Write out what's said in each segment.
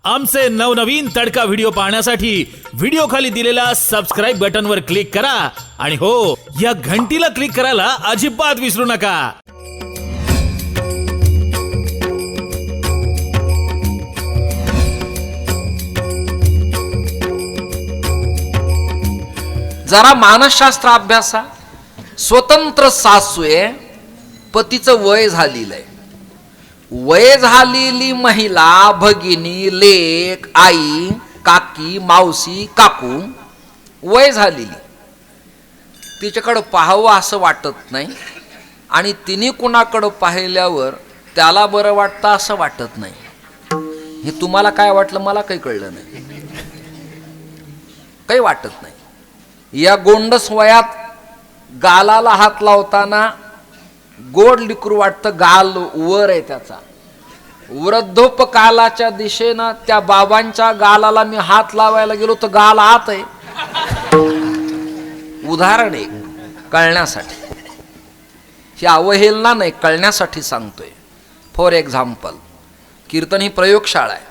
आमचे नवनवीन तडका व्हिडिओ पाहण्यासाठी व्हिडिओ खाली दिलेल्या सबस्क्राईब बटनवर क्लिक करा आणि हो, या घंटीला क्लिक करायला अजिबात विसरू नका. जरा मानसशास्त्र अभ्यासा. स्वतंत्र सासूये पतीचं वय झालेलं आहे. वय झालेली महिला, भगिनी, लेक, आई, काकी, मावशी, काकू वय झालेली, तिच्याकडं पाहावं असं वाटत नाही आणि तिने कुणाकडं पाहिल्यावर त्याला बरं वाटतं असं वाटत नाही. हे तुम्हाला काय वाटलं मला काही कळलं नाही, काही वाटत नाही. या गोंडस वयात गालाला हात लावताना गोड लिकरू वाटतं, गाल वर आहे त्याचा. वृद्धोपकालाच्या दिशेनं त्या बाबांच्या गालाला मी हात लावायला गेलो तर गाल आत आहे. उदाहरण एक कळण्यासाठी, ही अवहेलना नाही, कळण्यासाठी सांगतोय. फॉर एक्झाम्पल, कीर्तन ही प्रयोगशाळा आहे.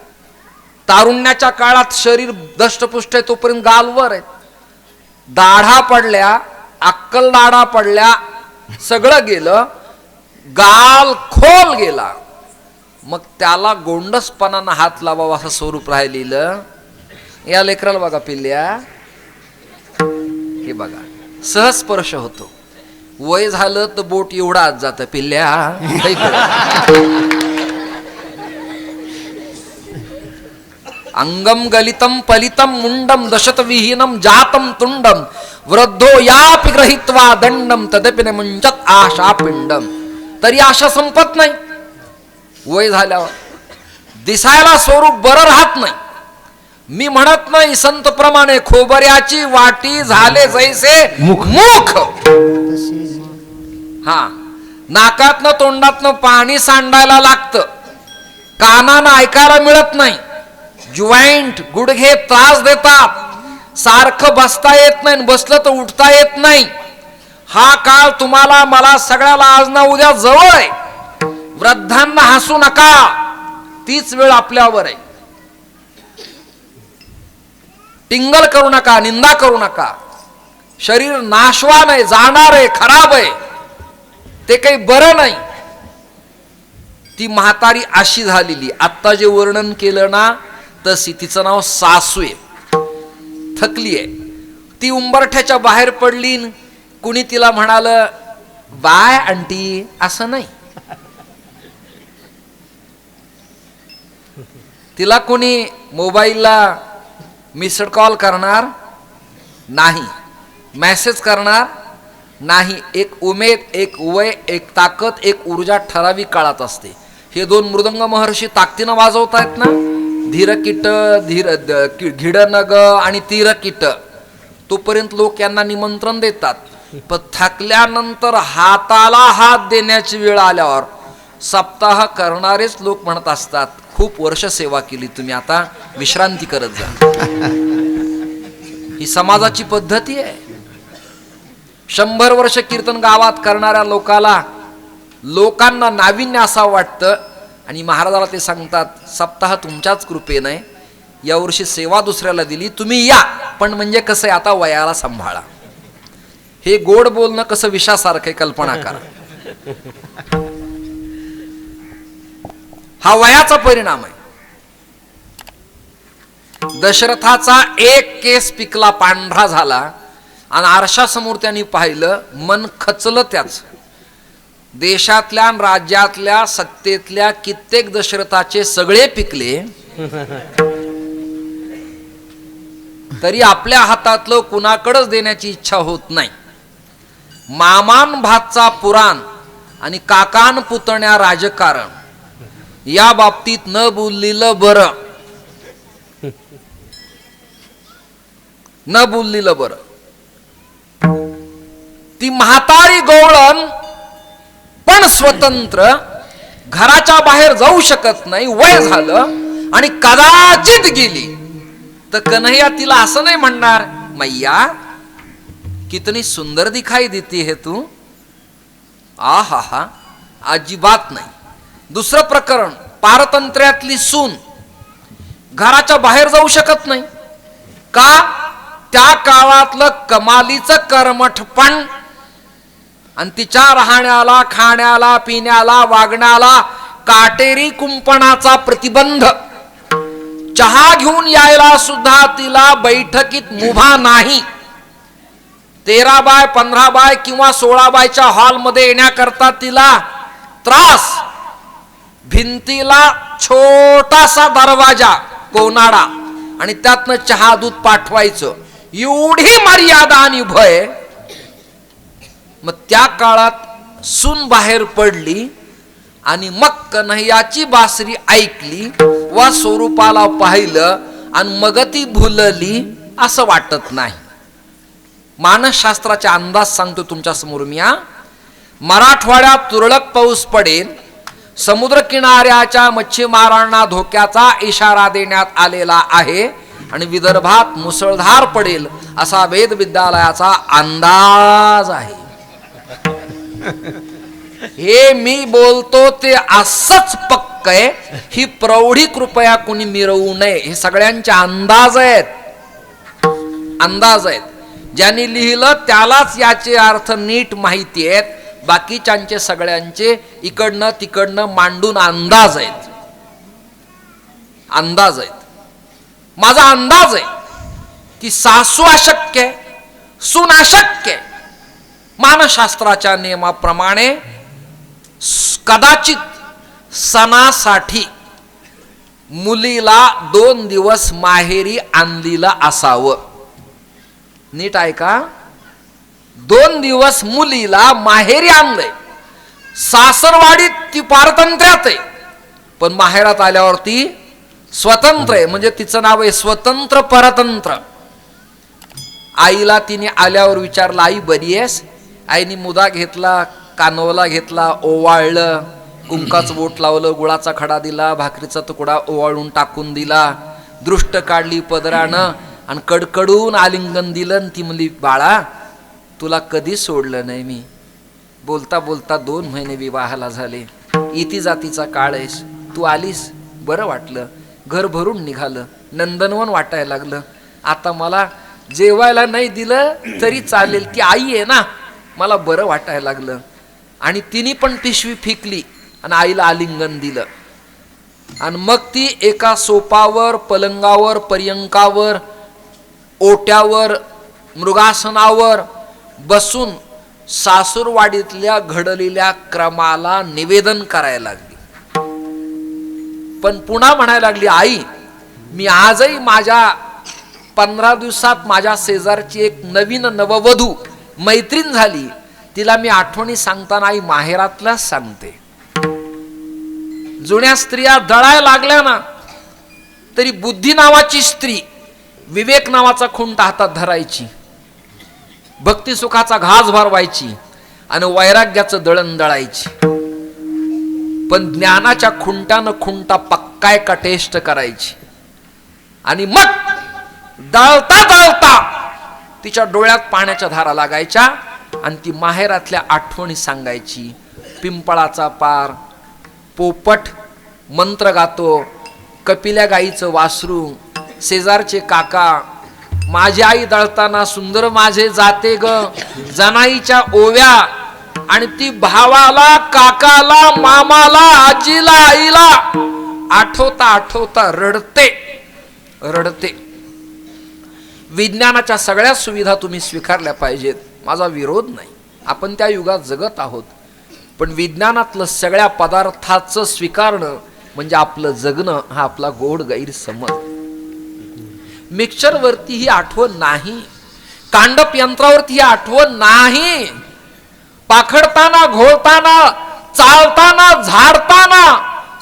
तारुण्याच्या काळात शरीर दष्टपुष्ट आहे तोपर्यंत गाल वर आहे. दाढा पडल्या, अक्कल दाढा पडल्या, सगळं गेलं, गाल खोल गेला, मग त्याला गोंडसपणानं हात लावावा असं स्वरूप राहिलेलं. या लेकराला बघा पिल्ल्या, हे बघा सहज स्पर्श होतो. वय झालं तर बोट एवढा आत जातं पिल्ल्या. अंगम गलितम पलितम मुंडम दशत विहीनम जातम तुंडम वृद्धो यापि गृहीत्वा दंडम तदपि न मुंचत आशा पिंडम. तरी आशा संपत नाही. वय झाल्यावर दिसायला स्वरूप बरं राहत नाही. मी म्हणत नाही संत प्रमाणे खोबऱ्याची वाटी झाले जैसे मुख. हा, नाकातनं तोंडातनं पाणी सांडायला लागतं, कानानं ऐकायला मिळत नाही, जॉइंट गुडघे त्रास देतात, सारखं बसता येत नाही, बसलं तर उठता येत नाही. हा काळ तुम्हाला मला सगळ्याला आज ना उद्या जवळ आहे. वृद्धांना हसू नका, तीच वेळ आपल्यावर आहे. टिंगल करू नका, निंदा करू नका. शरीर नाशवान आहे, जाणार आहे, खराब आहे, ते काही बरं नाही. ती म्हातारी अशी झालेली, आत्ता जे वर्णन केलं ना तशी. तिचं नाव सासू आहे, थकली आहे. ती उंबरठ्याच्या बाहेर पडली, कुणी तिला म्हणालं बाय आंटी, असं नाही. तिला कोणी मोबाईलला मिस्ड कॉल करणार नाही, मेसेज करणार नाही. एक उमेद, एक वय, एक ताकद, एक ऊर्जा ठराविक काळात असते. हे दोन मृदंग महर्षी ताकदीनं वाजवतायत ना, धीरकीट, घिडनग आणि तीरकीट. तोपर्यंत लोक यांना निमंत्रण देतात, पण थकल्यानंतर हाताला हात देण्याची वेळ आल्यावर सप्ताह करणारेच लोक म्हणत असतात, खूप वर्ष सेवा केली तुम्ही, आता विश्रांती करत जा. ही समाजाची पद्धती आहे. 100 वर्ष कीर्तन गावात करणाऱ्या लोकांना नाविन्य असं वाटतं आणि महाराजाला ते सांगतात, सप्ताह तुमच्याच कृपेने, यावर्षी सेवा दुसऱ्याला दिली, तुम्ही या, पण म्हणजे कसं आहे, आता वयाला सांभाळा. हे गोड बोलणं कसं विषासारखं, कल्पना करा. हा वयाचा परिणाम आहे. दशरथाचा एक केस पिकला, पांढरा झाला आणि आरशासमोर त्यांनी पाहिलं, मन खचलं त्याच. देशातल्या राज्यातल्या सत्तेतल्या कित्येक दशरथाचे सगळे पिकले, तरी आपल्या हातातलं कुणाकडेच देण्याची इच्छा होत नाही. मामान भातचा पुराण आणि काकान पुतण्या राजकारण, या बाबतीत न बोललेलं बरं, न बोललेलं बरं. ती म्हातारी गवळण पण स्वतंत्र, घराच्या बाहेर जाऊ शकत नाही, वय झालं आणि कदाचित गेली तर कन्हैया तिला असं नाही म्हणणार, मैया कितनी सुंदर दिखाई देती है तू. आ हा हा, अजिबात नाही. दुसरं प्रकरण, पारतंत्र्यातली सून घराच्या बाहेर जाऊ शकत नाही का? त्या काळातलं कमालीचं कर्मठपण आणि तिच्या राहण्याला, खाण्याला, पिण्याला, वागण्याला काटेरी कुंपणाचा प्रतिबंध. चहा घेऊन यायला सुद्धा तिला बैठकीत मुभा नाही. 13 बाय 15 बाय किंवा 16 बायच्या हॉलमध्ये येण्याकरता तिला त्रास. भिंतीला छोटासा दरवाजा, कोनाडा, आणि त्यातनं चहा दूध पाठवायचं, एवढी मर्यादा आणि भय. मग त्या काळात सून बाहेर पडली आणि मग कन्हैयाची बासरी ऐकली व स्वरूपाला पाहिलं आणि मग ती भुलली असं वाटत नाही. मानसशास्त्राचा अंदाज सांगतो तुमच्या समोर मी. मराठवाड्यात तुरळक पाऊस पडेल, समुद्र किनाऱ्याच्या मच्छीमारांना धोक्याचा इशारा देण्यात आलेला आहे आणि विदर्भात मुसळधार पडेल असा वेदविद्यालयाचा अंदाज आहे. हे मी बोलतो ते असंच पक्क आहे. ही प्रौढी कृपया कोणी मिरवू नये. हे सगळ्यांचे अंदाज आहेत, अंदाज आहेत. ज्यांनी लिहिलं त्यालाच याचे अर्थ नीट माहिती आहेत. बाकीच्यांचे सगळ्यांचे इकडनं तिकडनं मांडून अंदाज आहेत, अंदाज आहेत. माझा अंदाज आहे की सासू अशक्य आहे, सून अशक्य आहे. मानसशास्त्राच्या नियमाप्रमाणे कदाचित सणासाठी मुलीला 2 दिवस माहेरी आणलेलं असावं. नीट ऐका, 2 दिवस मुलीला माहेरी आणलंय. सासरवाडीत ती पारतंत्र्यात आहे, पण माहेरात आल्यावरती स्वतंत्र आहे. म्हणजे तिचं नाव आहे स्वतंत्र परतंत्र. आईला तिने आल्यावर विचारलं, आई बरी आहेस? आईने मुदा घेतला, कानवला घेतला, ओवाळलं, कुंकाचं बोट लावलं, गुळाचा खडा दिला, भाकरीचा तुकडा ओवाळून टाकून दिला, दृष्ट काढली पदरानं आणि कडकडून आलिंगन दिलं. ती म्हणली, बाळा तुला कधी सोडलं नाही मी. बोलता बोलता 2 महिने विवाहाला झाले. इति जातीचा काळ आहेस, तू आलीस, बरं वाटलं. घर भरून निघालं, नंदनवन वाटायला लागलं. आता मला जेवायला नाही दिलं तरी चालेल, ती आई आहे ना, मला बरं वाटायला लागलं. आणि तिने पण पिशवी फेकली आणि आईला आलिंगन दिलं. आणि मग ती एका सोपावर, पलंगावर, पर्यंकावर, ओट्यावर, मृगासनावर बसून सासूरवाडीतल्या घडलेल्या क्रमाला निवेदन करायला लागली. पण पुन्हा म्हणायला लागली, आई मी आजही माझ्या 15 दिवसात माझ्या शेजारची एक नवीन नववधू मैत्रीण झाली, तिला मी आठवणी सांगताना आई माहेरातल्याच सांगते. जुन्या स्त्रिया दळायला लागल्या ना तरी बुद्धी नावाची स्त्री विवेक नावाचा खुंट हातात धरायची, भक्ती सुखाचा घास भरवायची आणि वैराग्याचं दळण दळायची. पण ज्ञानाच्या खुंटानं खुंटा पक्काय का टेस्ट करायची. आणि मग दळता दळता तिच्या डोळ्यात पाण्याच्या धारा लागायच्या आणि ती माहेरातल्या आठवणी सांगायची. पिंपळाचा पार, पोपट मंत्र गातो, कपिल्या गाईचं वासरू, शेजारचे काका, माझी आई दळताना सुंदर माझे जाते ग, जनाईच्या ओव्या, आणि ती भावाला, काकाला, मामाला, आजीला, आईला आठवता आठवता रडते रडते. विज्ञानाच्या सगळ्या सुविधा तुम्ही स्वीकारल्या पाहिजेत, माझा विरोध नाही, आपण त्या युगात जगत आहोत. पण विज्ञानातलं सगळ्या पदार्थाचं स्वीकारणं म्हणजे आपलं जगणं हा आपला गोड गैरसमज. मिक्सरवरती ही आठवण नाही, कांडप यंत्रावरती ही आठवण नाही, पाखडताना, घोळताना, चालताना, झाडताना,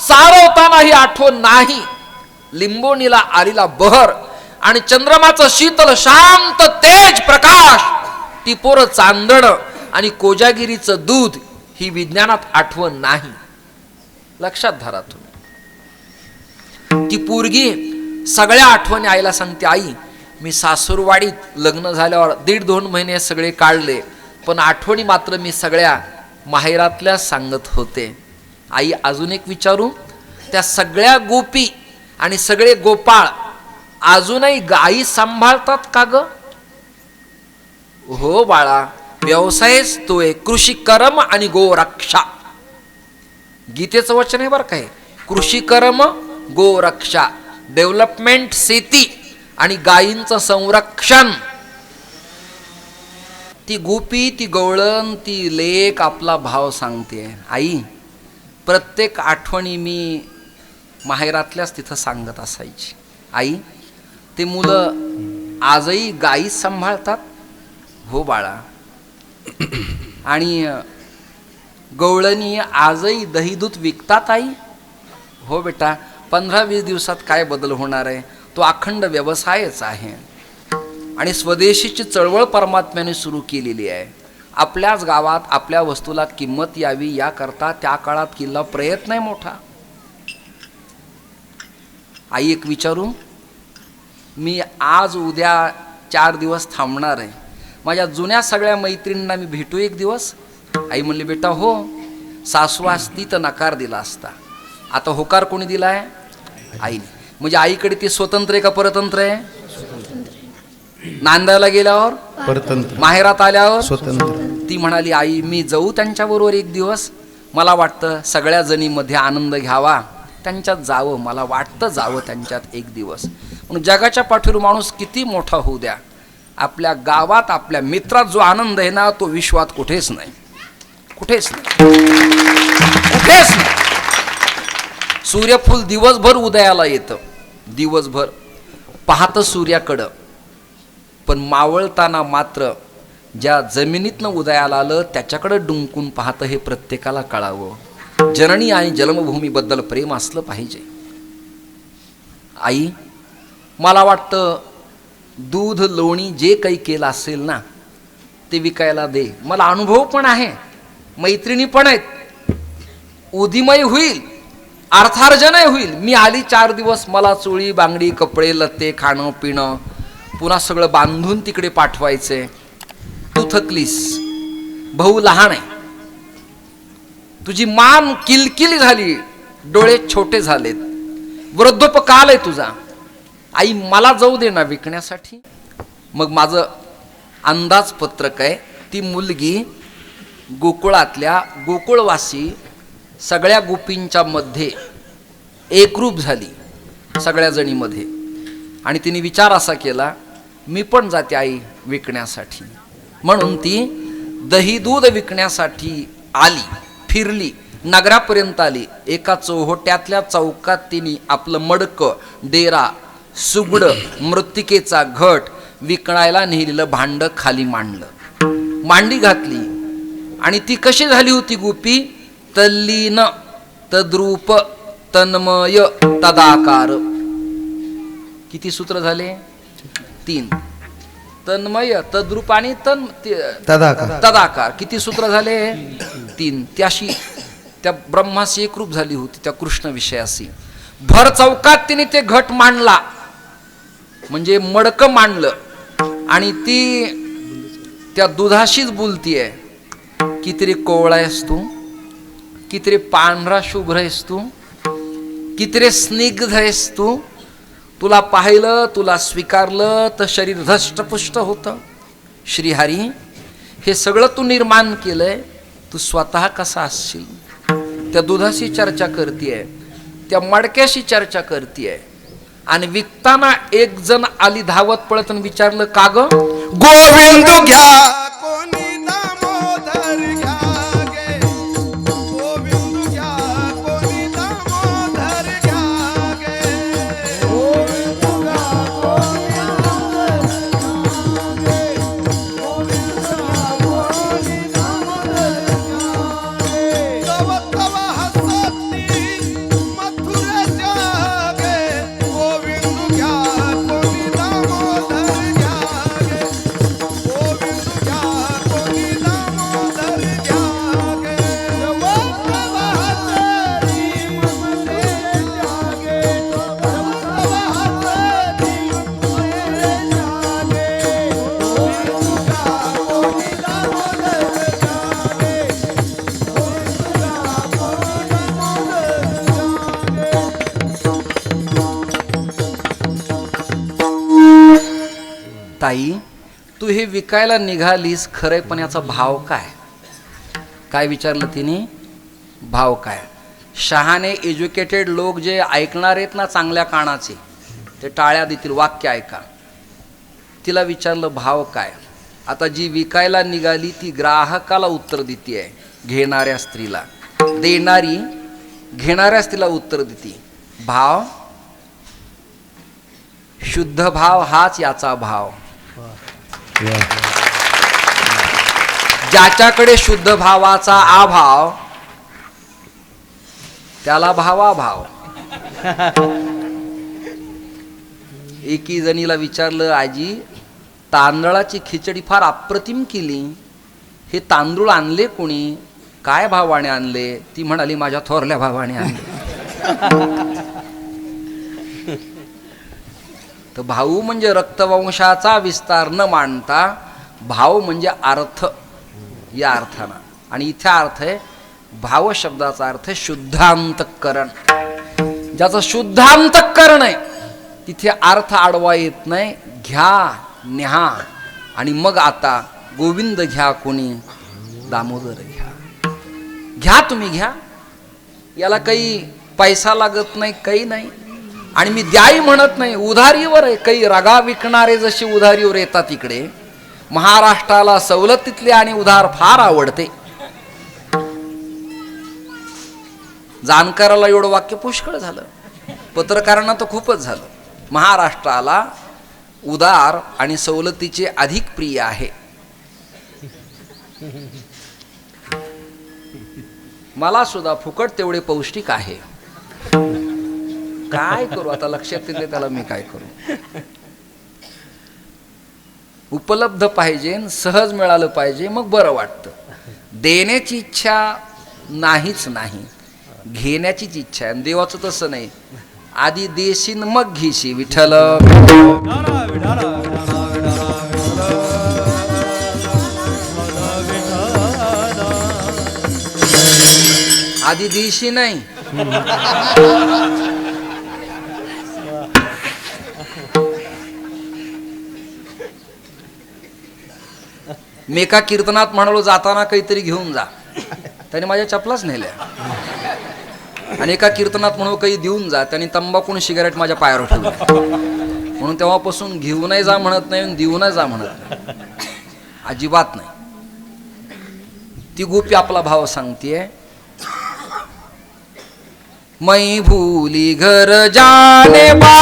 सारवताना ही आठवण नाही. लिंबोणीला आलेला बहर आणि चंद्रमाचं शीतल शांत तेज प्रकाश, टिपोर चांदण आणि कोजागिरीचं दूध ही विज्ञानात आठवण नाही. लक्षात धरा तुम्ही. ती पोरगी सगळ्या आठवणी आईला सांगते, आई मी सासूरवाडीत लग्न झाल्यावर 1.5-2 महिने सगळे काढले, पण आठवणी मात्र मी सगळ्या माहेरातल्या सांगत होते. आई अजून एक विचारू, त्या सगळ्या गोपी आणि सगळे गोपाळ अजूनही गायी सांभाळतात का ग? हो बाळा, व्यवसायच तो आहे, कृषी कर्म आणि गोरक्षा. गीतेचं वचन आहे बरं काय, कृषी कर्म गोरक्षा, डेव्हलपमेंट शेती आणि गायींचं संरक्षण. ती गोपी, ती गवळण, ती लेक आपला भाव सांगते. आई, प्रत्येक आठवणी मी माहेरातल्याच तिथं सांगत असायची. आई, ते मुलं आजही गायी सांभाळतात? हो बाळा. आणि गवळणी आजही दही दूध विकतात आई? हो बेटा. 15-20 दिवसात काय बदल होणार आहे? तो अखंड व्यवसायच आहे. आणि स्वदेशीची चळवळ परमात्म्याने सुरू केलेली आहे. आपल्याच गावात आपल्या वस्तूला किंमत यावी याकरता त्या काळात केलेला प्रयत्न आहे मोठा. आई, एक विचारू? मी आज उद्या 4 दिवस थांबणार आहे. माझ्या जुन्या सगळ्या मैत्रिणींना मी भेटू एक दिवस? आई म्हणली, बेटा हो, सासू असती तर नकार दिला असता, आता होकार कोणी दिला आहे? आईने. म्हणजे आईकडे ती स्वतंत्र आहे का परतंत्र आहे? नांदायला गेल्यावर परतंत्र, माहेरात आल्यावर स्वतंत्र. ती म्हणाली, आई मी जाऊ त्यांच्याबरोबर एक दिवस, मला वाटतं सगळ्या जणीमध्ये आनंद घ्यावा, त्यांच्यात जावं, मला वाटतं जावं त्यांच्यात एक दिवस. म्हणून जगाच्या पाठीवर माणूस किती मोठा होऊ द्या, आपल्या गावात आपल्या मित्रात जो आनंद आहे ना, तो विश्वात कुठेच नाही, कुठेच नाही, कुठेच नाही. सूर्यफूल दिवसभर उदयाला येतं, दिवसभर पाहतं सूर्याकडं, पण मावळताना मात्र ज्या जमिनीतनं उदयाला आलं त्याच्याकडं डुंकून पाहतं, हे प्रत्येकाला कळावं. जननी आणि जन्मभूमीबद्दल प्रेम असलं पाहिजे. आई, मला वाटतं दूध लोणी जे काही केलं असेल ना, ते विकायला दे. मला अनुभव पण आहे, मैत्रिणी पण आहेत, उदिमय होईल, अर्थार्जनही होईल. मी आली 4 दिवस, मला चोळी बांगडी कपडे लत्ते खाणं पिणं पुन्हा सगळं बांधून तिकडे पाठवायचंय. तू थकलीस, भाऊ लहान आहे, तुझी मान किलकिली झाली, डोळे छोटे झालेत, वृद्धोपकाल आहे तुझा. आई, मला जाऊ दे ना विकण्यासाठी. मग माझं अंदाजपत्रक आहे, ती मुलगी गोकुळातल्या गोकुळवासी सगळ्या गोपींच्या मध्ये एकरूप झाली, सगळ्या जणीमध्ये. आणि तिने विचार असा केला, मी पण जाते आई विकण्यासाठी. म्हणून ती दही दूध विकण्यासाठी आली, फिरली, नगरापर्यंत आली. एका चौहोट्यातल्या चौकात तिने आपलं मडकं, डेरा, सुगडं, मृत्तिकेचा घट, विकणायला नेलेलं भांड खाली मांडलं, मांडी घातली. आणि ती कशी झाली होती गोपी? तल्लीन, तद्रूप, तन्मय, तदाकार. किती सूत्र झाले? 3. तन्मय, तद्रूप आणि तदाकार. किती सूत्र झाले? 3. त्याशी त्या ब्रह्माशी एकरूप झाली होती, त्या कृष्ण विषयाशी. भर चौकात तिने ते घट मांडला, म्हणजे मडकं मांडलं. आणि ती त्या दुधाशीच बोलतीये, किती रे कोवळा आहेस तू, किती रे पांढरा शुभ्र आहेस तू, किती रे स्निग्ध आहेस तू, तुला पाहिलं, तुला स्वीकारलं तर शरीर धष्टपुष्ट होतं. श्रीहरी, हे सगळं तू निर्माण केलंय, तू स्वतः कसा असशील? त्या दुधाशी चर्चा करतीये, त्या मडक्याशी चर्चा करतीये. आणि विकताना एक जण आली धावत पळत आणि विचारलं, का ग? गोविंद घ्या, ताई तू हे विकायला निघालीस खरंय, पण याचा भाव काय? काय विचारलं तिने? भाव काय? शहाणे एज्युकेटेड लोक जे ऐकणार आहेत ना चांगल्या कानाचे, ते टाळ्या देतील, वाक्य ऐका. तिला विचारलं भाव काय? आता जी विकायला निघाली ती ग्राहकाला उत्तर देते आहे, घेणाऱ्या स्त्रीला. देणारी घेणाऱ्या स्त्रीला उत्तर देते. भाव, शुद्ध भाव हाच याचा भाव. ज्याच्याकडे शुद्ध भावाचा अभाव त्याला भावाभाव. एकी जणीला विचारलं, आजी तांदळाची खिचडी फार अप्रतिम केली, हे तांदूळ आणले कोणी, काय भावाने आणले? ती म्हणाली, माझ्या थोरल्या भावाने आणले. तर भाऊ म्हणजे रक्तवंशाचा विस्तार न मानता भाव म्हणजे अर्थ, या अर्थानं. आणि इथे अर्थ आहे, भाव शब्दाचा अर्थ आहे शुद्धांतकरण. ज्याचं शुद्धांतकरण आहे तिथे अर्थ आडवा येत नाही. घ्या, न्या, आणि मग आता गोविंद घ्या कोणी, दामोदर घ्या. घ्या, तुम्ही घ्या, याला काही पैसा लागत नाही, काही नाही. आणि मी द्याई म्हणत नाही, उधारीवर आहे. काही रगा विकणारे जसे उधारीवर येतात इकडे, महाराष्ट्राला सवलतीतले आणि उधार फार आवडते. जाणकाराला एवढं वाक्य पुष्कळ झालं, पत्रकारांना तर खूपच झालं. महाराष्ट्राला उदार आणि सवलतीचे अधिक प्रिय आहे. मला सुद्धा फुकट तेवढे पौष्टिक आहे. काय करू आता, लक्षात येते त्याला मी काय करू. उपलब्ध पाहिजे, सहज मिळालं पाहिजे, मग बरं वाटतं. देण्याची इच्छा नाहीच नाही, घेण्याचीच इच्छा आहे. देवाचं तसं नाही, आधी देशील मग घेशी. विठ्ठल आधी देशी नाही. मी एका कीर्तनात म्हणालो, जाताना काहीतरी घेऊन जा. त्याने माझ्या चपलाच नेल्या. आणि एका कीर्तनात म्हणून काही देऊन जा, त्यांनी तंबाखू सिगारेट माझ्या पायावर ठेवली. म्हणून तेव्हापासून घेऊनही जा म्हणत नाही, देऊनही जा म्हणत नाही, अजिबात नाही. ती गोपी आपला भाव सांगतेय. मै भूली घर जाने बा,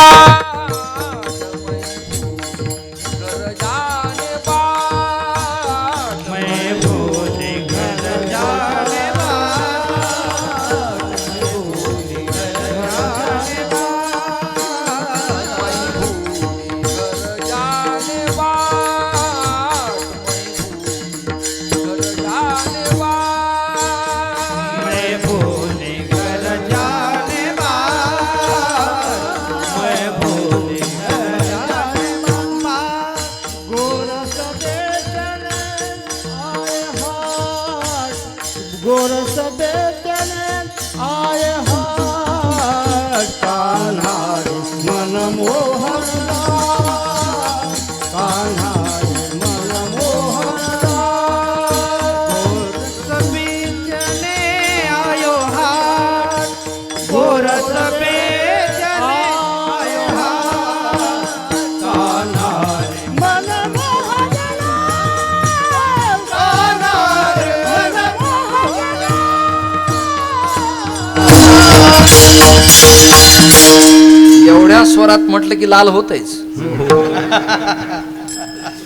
एवढ्या स्वरात म्हटलं की लाल होतच.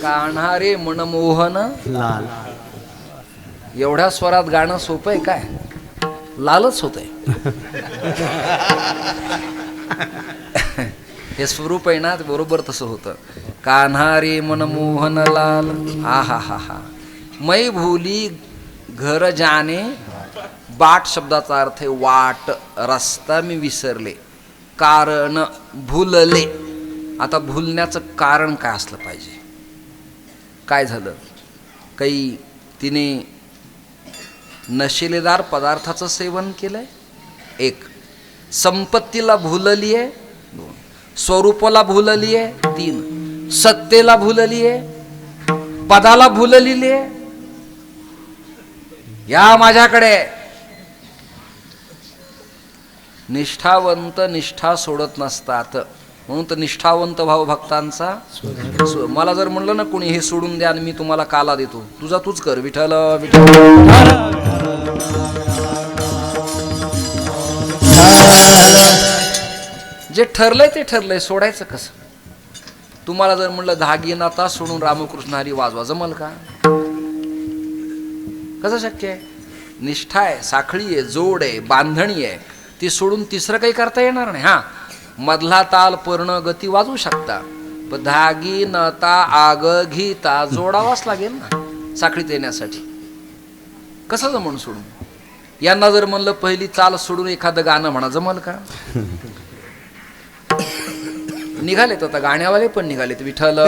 कान्हारे मनमोहन लाल. एवढ्या स्वरात गाणं सोपं आहे काय? लालच होतंय. हे स्वरूप आहे ना, बरोबर तसं होतं. कान्हारे मनमोहन लाल. हा हा हा हा. मै भूली घर जाणे. बाट शब्दाचा अर्थ आहे वाट, रस्ता मी विसरले. कारण भूलले. आता भूलण्याचं कारण काय असलं पाहिजे? काय झालं? काही तिने नशिलेदार पदार्थाचं सेवन केलंय. एक, संपत्तीला भूलली आहे. दोन, स्वरूपाला भूलली आहे. तीन, सत्तेला भुलली आहे, पदाला भुललेली आहे. या माझ्याकडे. निष्ठावंत निष्ठा सोडत नसतात, म्हणून तर निष्ठावंत भाव भक्तांचा. मला जर म्हणलं ना कोणी हे सोडून द्या आणि मी तुम्हाला काला देतो, तुझा तूच कर. विठ्ठल विठ्ठल. जे ठरलंय ते ठरलंय, सोडायचं कसं? तुम्हाला जर म्हणलं धागीनाथा सोडून रामकृष्ण हरी वाजवा, जमल का? कसं शक्य आहे? निष्ठा आहे, साखळी आहे, जोड आहे, बांधणी आहे, ती सोडून तिसरं काही करता येणार नाही. हा, मधला ताल पर्ण गती वाजवू शकता, पण धागी नता आग घीता जोडावाच लागेल ना साखळीत येण्यासाठी. कसं जमून सोडून? यांना जर म्हणलं पहिली चाल सोडून एखादं गाणं म्हणा, जमल का? निघालेत आता गाण्यावाले पण निघालेत. विठ्ठल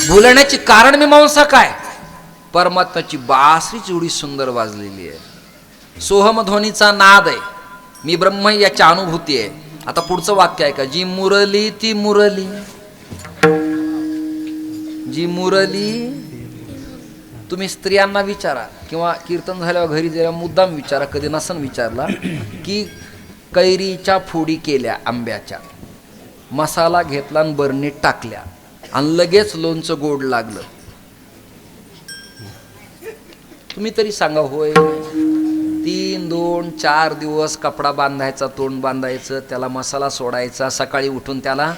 भुलण्याची कारण मीमांसा काय? परमात्म्याची बासरीच एवढी सुंदर वाजलेली आहे, सोहम ध्वनीचा नाद आहे, मी ब्रह्म याची अनुभूती आहे. आता पुढचं वाक्य आहे का? जी मुरली ती मुरली, जी मुरली. तुम्ही स्त्रियांना विचारा किंवा कीर्तन झाल्यावर घरी जरा मुद्दाम विचारा, कधी नसन विचारला, की कैरीच्या फोडी केल्या आंब्याच्या, मसाला घेतला आणि बरणीत टाकल्या आणि लगेच लोणचं गोड लागलं. तुम्ही तरी सांगा होय. 3, 2, 4 दिवस कपडा बांधायचा, तोंड बांधायचं, त्याला मसाला सोडायचा, सकाळी उठून त्याला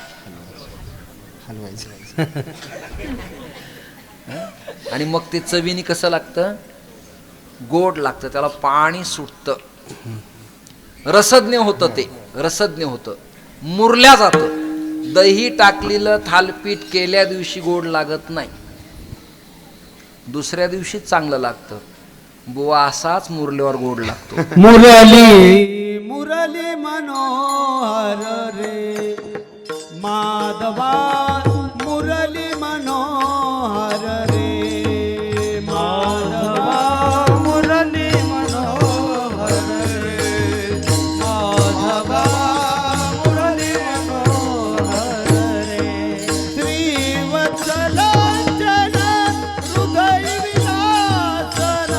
आणि मग ते चवीने कसं लागतं? गोड लागतं, त्याला पाणी सुटतं, रसज्ञ होतं, ते रसज्ञ होतं, मुरल्या जातं. दही टाकलेलं थालपीठ केल्या दिवशी गोड लागत नाही, दुसऱ्या दिवशी चांगलं लागतं. बुवा असाच मुरल्यावर गोड लागतो. मुरली मुरली मनोहर रे माधवा, मुरली मनोहर रे माधवा, मुरली मनोहर रे माधवा, मुरली मनोहर रे. श्रीवत्सलांजन हृदय विलासन,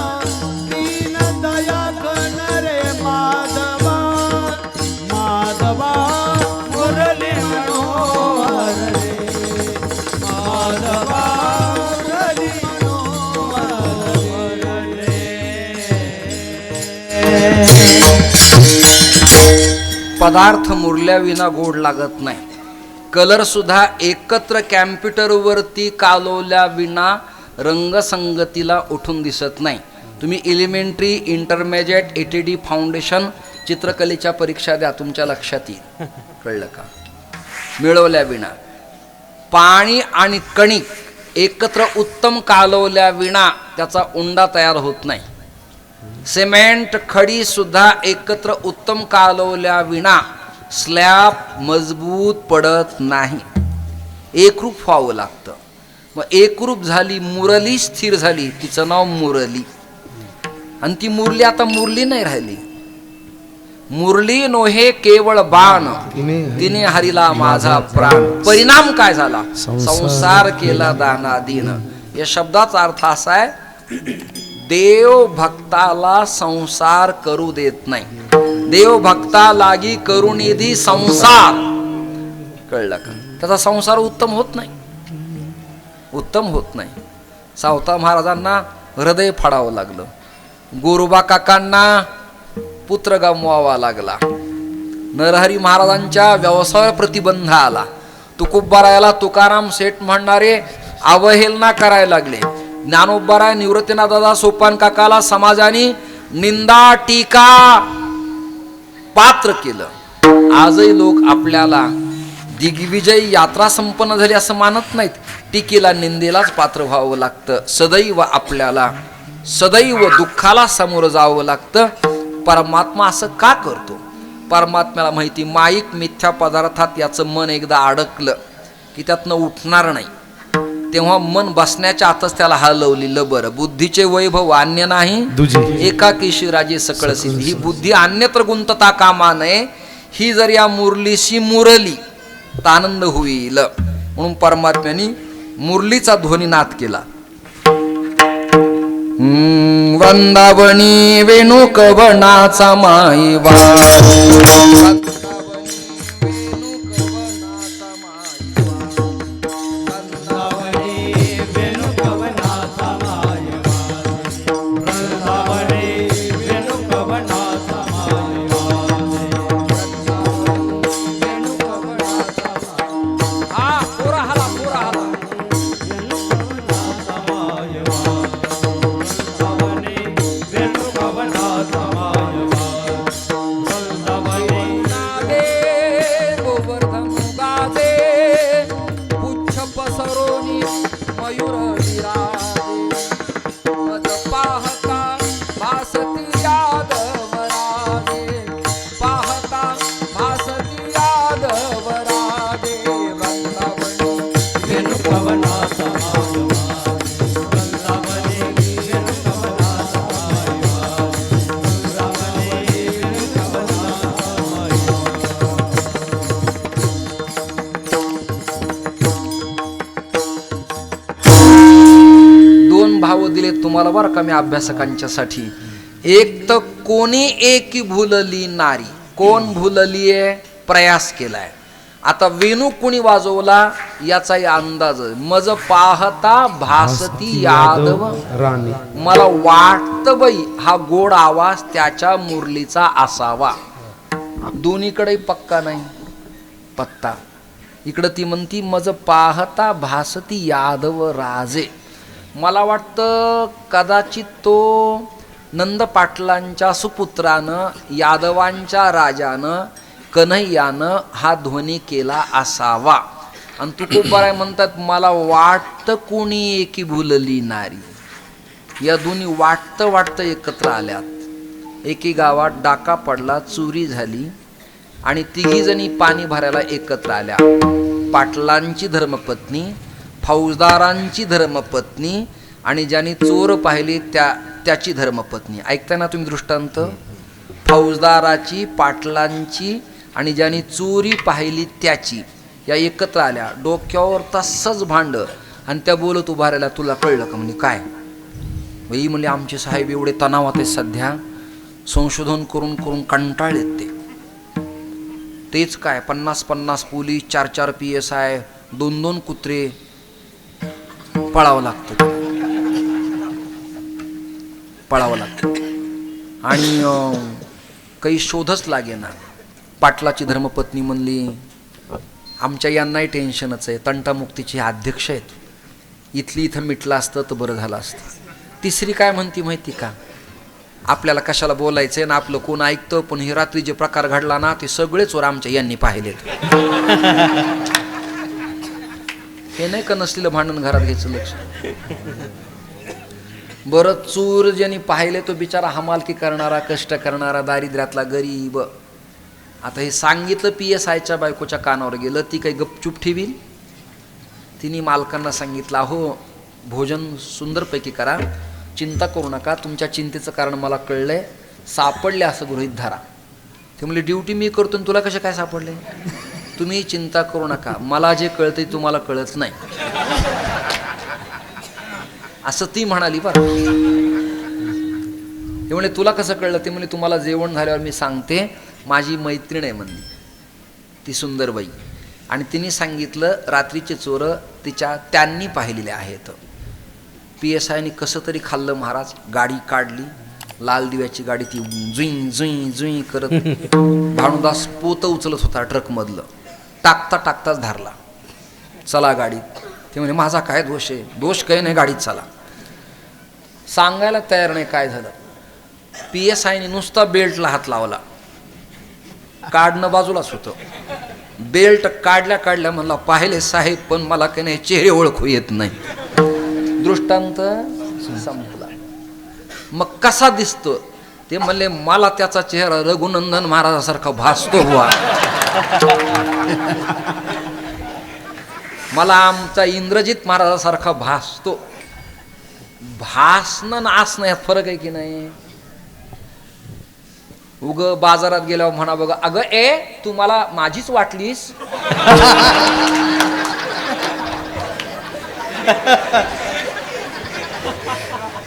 दीन दया घन रे माधवा, माधवा, मुरली मनोहर रे माधवा, मुरली मनोहर रे. पदार्थ मुरल्या विना गोड लागत नाही. कलर सुद्धा एकत्र कॅम्प्युटरवरती कालवल्या विना रंगसंगतीला उठून दिसत नाही. तुम्ही एलिमेंटरी, इंटरमिजिएट, ATD, फाउंडेशन चित्रकलेच्या परीक्षा द्या, तुमच्या लक्षात येईल. कळलं का? मिळवल्या विना. पाणी आणि कणिक एकत्र उत्तम कालवल्या विना त्याचा उंडा तयार होत नाही. सिमेंट, खडी सुद्धा एकत्र उत्तम कालवल्या विना स्लॅब मजबूत पडत नाही, एकरूप व्हावं लागतं. मग एकरूप झाली, मुरली स्थिर झाली, तिचं नाव मुरली. आणि ती मुरली आता मुरली नाही राहिली. मुरली नोहे केवळ बाण, तिने हरिला माझा प्राण. परिणाम काय झाला? संसार केला दानादीन. या शब्दाचा अर्थ असा आहे, देव भक्ताला संसार करू देत नाही. देव भक्ता लागी करुनिधी संसार. कळलं का? त्याचा संसार उत्तम होत नाही, उत्तम होत नाही. सावता महाराजांना हृदय फाडावं लागलं, गोरोबा काकांना पुत्र गमवावा लागला, नरहरी महाराजांच्या व्यवसायावर प्रतिबंध आला, तुकोबारायाला तुकाराम सेठ म्हणणारे अवहेलना करायला लागले, ज्ञानोबाराय निवृत्तीनाथ दादा सोपान काकाला समाजाने निंदा टीका पात्र केलं. आजही लोक आपल्याला दिग्विजय यात्रा संपन्न झाली असं मानत नाहीत, टीकेला निंदेलाच पात्र व्हावं लागतं. सदैव आपल्याला सदैव दुःखाला सामोरं जावं लागतं. परमात्मा असं का करतो? परमात्म्याला माहिती, माईक मिथ्या पदार्थात याचं मन एकदा अडकलं की त्यातनं उठणार नाही. तेव्हा मन बसण्याच्या आतच त्याला हलवलेलं बरं. बुद्धीचे वैभव अन्य नाही दुजे. एकाकीशी राजे सकळ सिद्धी. ही बुद्धी अन्यत्र गुंतता कामा नये. ही जर या मुरलीशी मुरली तर आनंद होईल. म्हणून परमात्म्याने मुरलीचा ध्वनीनाद केला. वृंदावनी वेणुकवनाचा माईवा. तुम्हाला बरं का मी अभ्यासकांच्यासाठी. एक तर कोणी एकी भुलली नारी. कोण भुललीये? प्रयास केलाय. आता वेणू कोणी वाजवला याचाही अंदाज. मज पाहता भासती यादव राणी. मला वाटतं बाई हा गोड आवाज त्याच्या मुरलीचा असावा. दोन्हीकडे पक्का नाही पत्ता. इकडं ती म्हणती मज पाहता भासती यादव राजे. मला वाटतं कदाचित तो नंद पाटलांच्या सुपुत्रानं यादवांच्या राजानं कन्हैयानं हा ध्वनी केला असावा. आणि तुकोबाराय म्हणतात मला वाटतं कोणी एकी भुलली नारी. या दोन्ही वाटतं एकत्र आल्यात. एकी गावात डाका पडला, चोरी झाली आणि तिघी जणी पाणी भरायला एकत्र आल्या. पाटलांची धर्मपत्नी, फौजदारांची धर्मपत्नी आणि ज्यांनी चोर पाहिली त्याची धर्मपत्नी. ऐकताय ना तुम्ही दृष्टांत? फौजदाराची, पाटलांची आणि ज्यांनी चोरी पाहिली त्याची, या एकत्र आल्या. डोक्यावर तसंच भांड आणि त्या बोलत उभा राहिल्या. तुला कळलं का? म्हणजे काय? बाई म्हणले आमचे साहेब एवढे तणावात आहेत सध्या, संशोधन करून करून कंटाळलेत ते. तेच काय 50-50 पोलीस, 4-4 PSI, 2-2 कुत्रे, पळावं लागतं आणि काही शोधच लागेना. पाटलाची धर्मपत्नी म्हणली आमच्या यांनाही टेन्शनच आहे, तंटामुक्तीचे अध्यक्ष आहेत, इथली इथं मिटलं असतं तर बरं झालं असतं. तिसरी काय म्हणती माहिती का? आपल्याला कशाला बोलायचंय ना, आपलं कोण ऐकतं, पण हे रात्री जे प्रकार घडला ना ते सगळे चोर आमच्या यांनी पाहिलेत. हे नाही का नसलेलं भांडण घरात घ्यायचं लक्ष. बरं चोर ज्यांनी पाहिले तो बिचारा हमालकी करणारा, कष्ट करणारा, दारिद्र्यातला गरीब. आता हे सांगितलं PSIच्या बायकोच्या कानावर गेलं. ती काही गपचूप ठेवील? तिने मालकांना सांगितलं हो भोजन सुंदरपैकी करा, चिंता करू नका, तुमच्या चिंतेचं कारण मला कळलंय, सापडले असं गृहीत धरा. ते म्हणले ड्युटी मी करतो तुला कसे काय सापडले? तुम्ही चिंता करू नका, मला जे कळतंय तुम्हाला कळत नाही असं ती म्हणाली. बरं ते म्हणले तुला कसं कळलं? ते म्हणले तुम्हाला जेवण झाल्यावर मी सांगते. माझी मैत्रीण आहे म्हणली ती सुंदरबाई, आणि तिने सांगितलं रात्रीचे चोर त्यांनी पाहिलेले आहेत. PSIने कसं तरी खाल्लं महाराज. गाडी काढली, लाल दिव्याची गाडी, ती जुई जुई जुई करत भानुदास पोत उचलत होता ट्रकमधलं. टाकताच धारला. चला गाडीत. ते म्हणे माझा काय दोष आहे? दोष काही नाही, गाडीत चला. सांगायला तयार नाही काय झालं. PSIने नुसता बेल्टला हात लावला. काढणं बाजूलाच होतं. बेल्ट काढल्या म्हणला पाहिले साहेब पण मला काही नाही चेहरे ओळखू येत नाही. दृष्टांत संपला. मग कसा दिसतो? ते म्हणले मला त्याचा चेहरा रघुनंदन महाराजासारखा भासतो बुवा. मला आमचा इंद्रजित महाराजासारखा भासतो. भासणं नासणं यात फरक आहे की नाही. उग बाजारात गेल्यावर म्हणा बघा, अगं तू मला माझीच वाटलीस.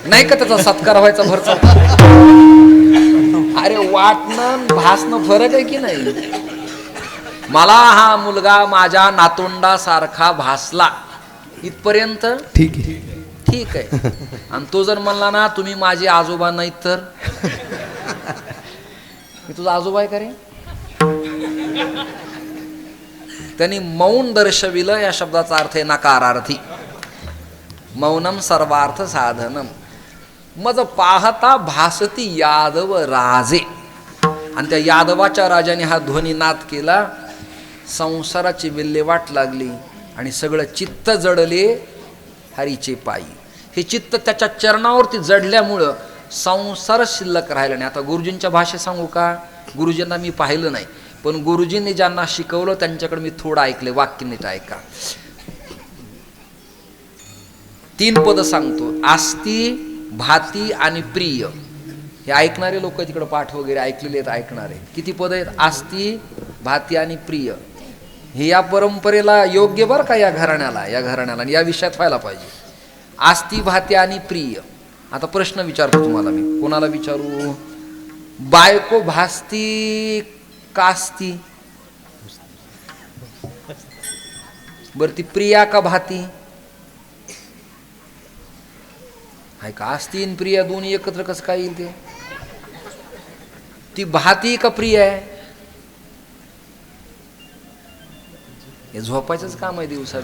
नाही का त्याचा सत्कार व्हायचा भरचा. अरे वाटणं भासणं फरक आहे की नाही. मला हा मुलगा माझ्या नातोंडासारखा भासला इथपर्यंत ठीक आहे. ठीक आहे. आणि तो जर म्हणला ना तुम्ही माझे आजोबा नाहीत तर मी तुझा आजोबा आहे का रे. त्यांनी मौन दर्शविलं या शब्दाचा अर्थ आहे नकारार्थी. मौनम सर्वार्थ साधनम. मज पाहता भासती यादव राजे. आणि त्या यादवाच्या राजाने हा ध्वनीनाद केला. संसाराची विल्हेवाट लागली आणि सगळं चित्त जडले हरीचे पायी. हे चित्त त्याच्या चरणावरती जडल्यामुळं संसार शिल्लक राहिला नाही. आता गुरुजींच्या भाषेत सांगू का, गुरुजींना मी पाहिलं नाही पण गुरुजींनी ज्यांना शिकवलं त्यांच्याकडे मी थोडं ऐकले. वाक्य नीट ऐका. 3 पद सांगतो, आस्ती, भाती आणि प्रिय. हे ऐकणारे लोक तिकडे पाठ वगैरे ऐकलेले आहेत ऐकणारे. किती पद आहेत? आस्ती, भाती आणि प्रिय. हे या परंपरेला योग्य बरं का, या घराण्याला आणि या विषयात व्हायला पाहिजे. आस्ती, भाती आणि प्रिय. आता प्रश्न विचारतो तुम्हाला मी. कोणाला विचारू? बायको भासती कास्ती? बरं ती प्रिया का भाती आहे का? आस्ती आणि प्रिया दोन्ही एकत्र कसं काय येईल ते? ती भाती का प्रिय आहे? हे झोपायचंच काम आहे दिवसा.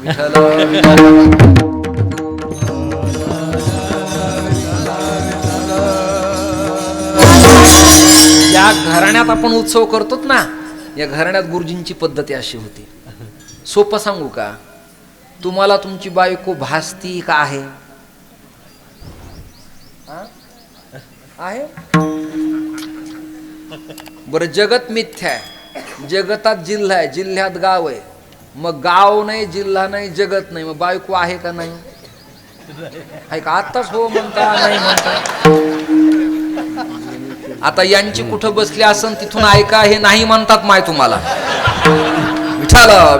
या घराण्यात आपण उत्सव करतोत ना, या घराण्यात गुरुजींची पद्धती अशी होती. सोपं सांगू का, तुम्हाला तुमची बायको भासती का आहे? आहे. बरं जगत मिथ्या आहे. जगतात जिल्हा आहे, जिल्ह्यात गाव आहे. मग गाव नाही, जिल्हा नाही, जगत नाही, मग बायको आहे का नाही? आहे का? आत्ताच हो म्हणता नाही म्हणता. आता यांची कुठं बसली असन तिथून ऐका. हे नाही म्हणतात माय तुम्हाला. विठाला